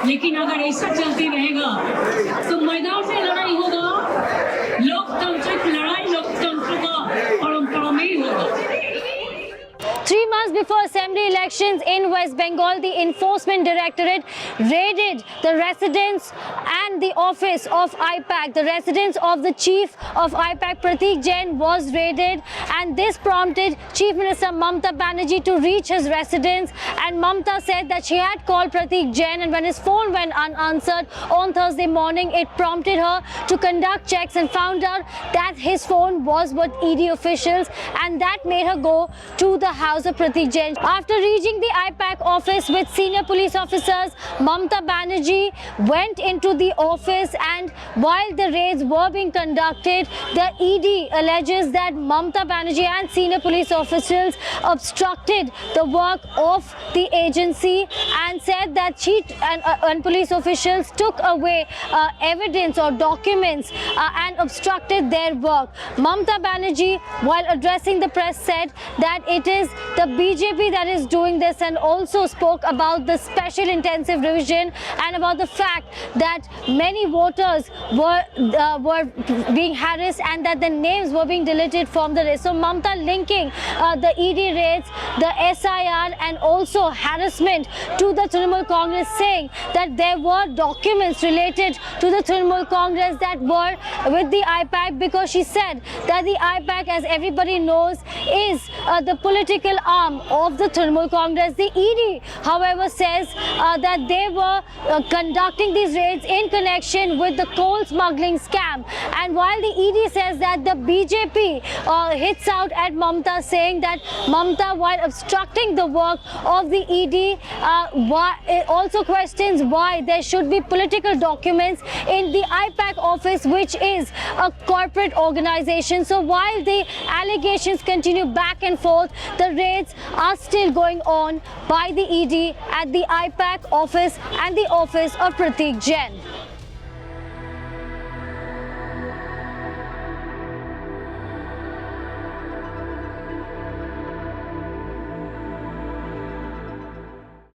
लेकिन अगर ऐसा चलती रहेगा तो मैदान से लड़ाई होगा, लोकतांत्रिक लड़ाई लोकतंत्र का परंपरा में ही होगा। 3 months before assembly elections in West Bengal, the Enforcement Directorate raided the residence and the office of IPAC. The residence of the chief of IPAC, Pratik Jain, was raided, and this prompted Chief Minister Mamata Banerjee to reach his residence. And Mamata said that she had called Pratik Jain, and when his phone went unanswered on Thursday morning, it prompted her to conduct checks and found out that his phone was with ED officials, and that made her go to the house of Pratik Jain. After reaching the IPAC office with senior police officers, Mamata Banerjee went into the office, and while the raids were being conducted, the ED alleges that Mamata Banerjee and senior police officials obstructed the work of the agency and said that she and police officials took away evidence or documents and obstructed their work. Mamata Banerjee, while addressing the press, said that it is the BJP that is doing this, and also spoke about the special intensive revision and about the fact that many voters were being harassed and that the names were being deleted from the list. So Mamata linking the ED raids, the SIR and also harassment to the Trinamool Congress, saying that there were documents related to the Trinamool Congress that were with the IPAC, because she said that the IPAC, as everybody knows, is the political arm of the Trinamool Congress. The ED, however, says that they were conducting these raids in connection with the coal smuggling scam. And while the ED says that the BJP hits out at Mamata, saying that Mamata, while obstructing the work of the ED, also questions why there should be political documents in the IPAC office, which is a corporate organization. So while the allegations continue back and forth, the raids are still going on by the ED at the IPAC office and the office of Pratik Jain.